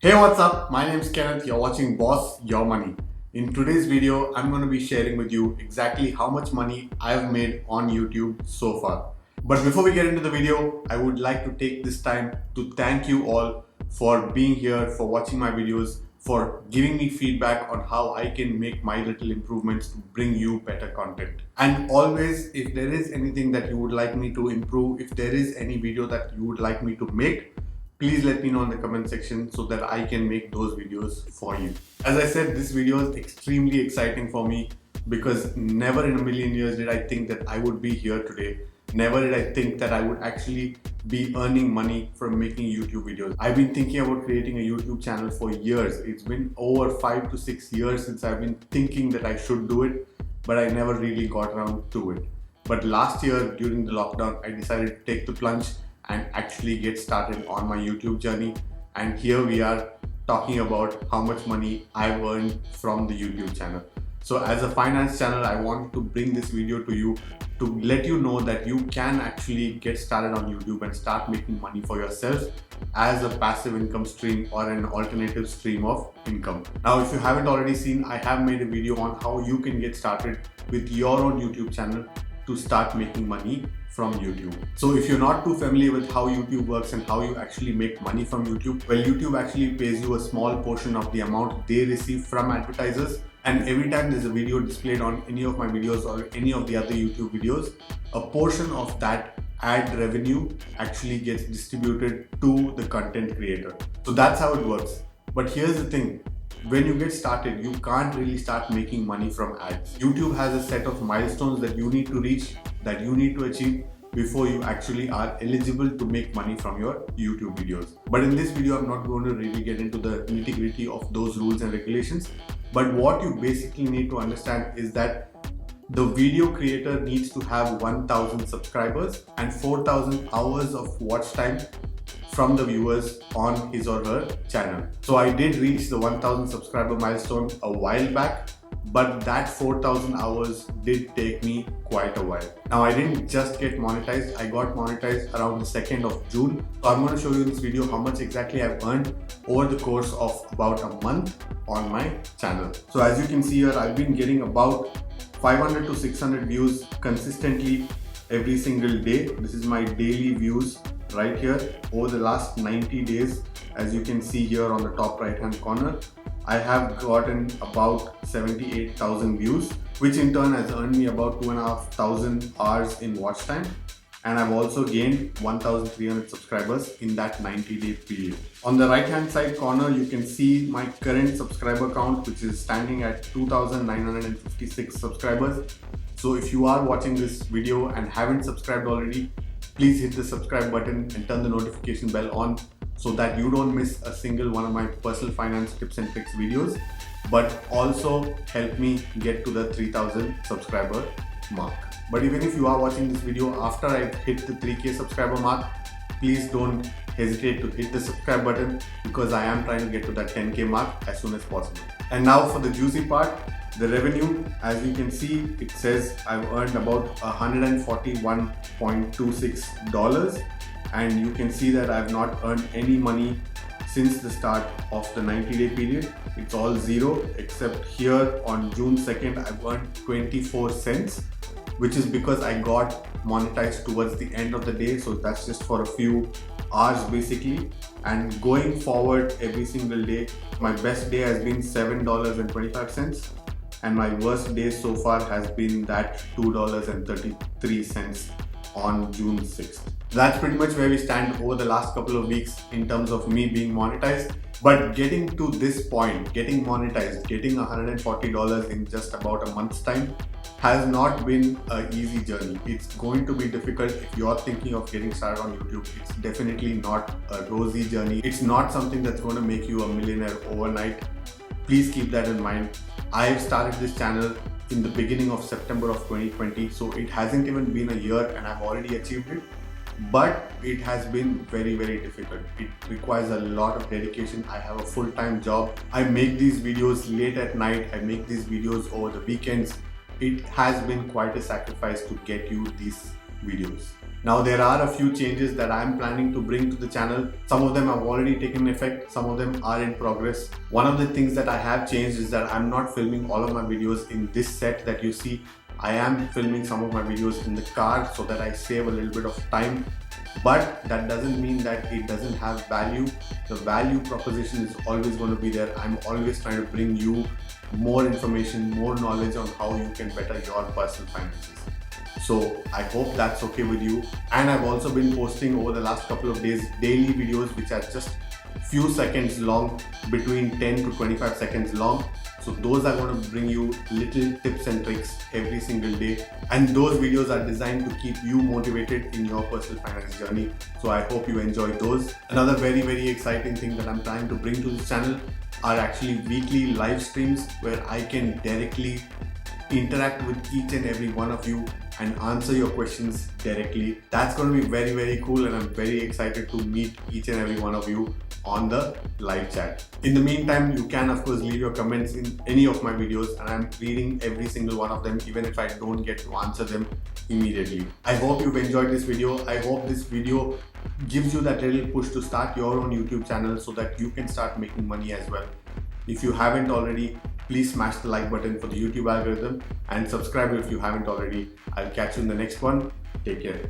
Hey, what's up? My name is Kenneth. You're watching Boss Your Money. In today's video, I'm going to be sharing with you exactly how much money I've made on YouTube so far. But before we get into the video, I would like to take this time to thank you all for being here, for watching my videos, for giving me feedback on how I can make my little improvements to bring you better content. And always, if there is anything that you would like me to improve, if there is any video that you would like me to make, please let me know in the comment section so that I can make those videos for you. As I said, this video is extremely exciting for me because never in a million years did I think that I would be here today. Never did I think that I would actually be earning money from making YouTube videos. I've been thinking about creating a YouTube channel for years. It's been over 5 to 6 years since I've been thinking that I should do it, but I never really got around to it. But last year during the lockdown, I decided to take the plunge and actually get started on my YouTube journey. And here we are talking about how much money I've earned from the YouTube channel. So as a finance channel, I want to bring this video to you to let you know that you can actually get started on YouTube and start making money for yourself as a passive income stream or an alternative stream of income. Now, if you haven't already seen, I have made a video on how you can get started with your own YouTube channel to start making money from YouTube. So if you're not too familiar with how YouTube works and how you actually make money from YouTube, well, YouTube actually pays you a small portion of the amount they receive from advertisers. And every time there's a video displayed on any of my videos or any of the other YouTube videos, a portion of that ad revenue actually gets distributed to the content creator. So that's how it works. But here's the thing. When you get started, you can't really start making money from ads. YouTube has a set of milestones that you need to reach, that you need to achieve before you actually are eligible to make money from your YouTube videos. But in this video, I'm not going to really get into the nitty-gritty of those rules and regulations. But what you basically need to understand is that the video creator needs to have 1,000 subscribers and 4,000 hours of watch time from the viewers on his or her channel. So I did reach the 1,000 subscriber milestone a while back, but that 4,000 hours did take me quite a while. Now, I didn't just get monetized, I got monetized around the 2nd of June. So I'm going to show you in this video how much exactly I've earned over the course of about a month on my channel. So as you can see here, I've been getting about 500 to 600 views consistently every single day. This is my daily views right here over the last 90 days. As you can see here on the top right hand corner, I have gotten about 78,000 views, which in turn has earned me about 2,500 hours in watch time. And I've also gained 1,300 subscribers in that 90-day period. On the right hand side corner, you can see my current subscriber count, which is standing at 2,956 subscribers. So if you are watching this video and haven't subscribed already, please hit the subscribe button and turn the notification bell on so that you don't miss a single one of my personal finance tips and tricks videos, but also help me get to the 3,000 subscriber mark. But even if you are watching this video after I hit the 3K subscriber mark, please don't hesitate to hit the subscribe button because I am trying to get to that 10K mark as soon as possible. And now for the juicy part, the revenue. As you can see, it says I've earned about $141.26, and you can see that I've not earned any money since the start of the 90-day period. It's all zero, except here on June 2nd, I've earned 24 cents, which is because I got monetized towards the end of the day. So that's just for a few hours basically. And going forward every single day, my best day has been $7.25. And my worst day so far has been that $2.33 on June 6th. That's pretty much where we stand over the last couple of weeks in terms of me being monetized. But getting to this point, getting monetized, getting $140 in just about a month's time has not been an easy journey. It's going to be difficult if you're thinking of getting started on YouTube. It's definitely not a rosy journey. It's not something that's going to make you a millionaire overnight. Please keep that in mind. I've started this channel in the beginning of September of 2020, so it hasn't even been a year and I've already achieved it. But it has been very, very difficult. It requires a lot of dedication. I have a full-time job. I make these videos late at night. I make these videos over the weekends. It has been quite a sacrifice to get you these videos. Now there are a few changes that I am planning to bring to the channel. Some of them have already taken effect, some of them are in progress. One of the things that I have changed is that I'm not filming all of my videos in this set that you see. I am filming some of my videos in the car so that I save a little bit of time. But that doesn't mean that it doesn't have value. The value proposition is always going to be there. I'm always trying to bring you more information, more knowledge on how you can better your personal finances. So I hope that's okay with you. And I've also been posting over the last couple of days daily videos which are just few seconds long, between 10 to 25 seconds long. So those are going to bring you little tips and tricks every single day, and those videos are designed to keep you motivated in your personal finance journey. So I hope you enjoy those. Another very exciting thing that I'm trying to bring to this channel are actually weekly live streams where I can directly interact with each and every one of you and answer your questions directly. That's going to be very cool, and I'm very excited to meet each and every one of you on the live chat. In the meantime, you can of course leave your comments in any of my videos, and I'm reading every single one of them even if I don't get to answer them immediately. I hope you've enjoyed this video. I hope this video gives you that little push to start your own YouTube channel so that you can start making money as well. If you haven't already, please smash the like button for the YouTube algorithm and subscribe if you haven't already. I'll catch you in the next one. Take care.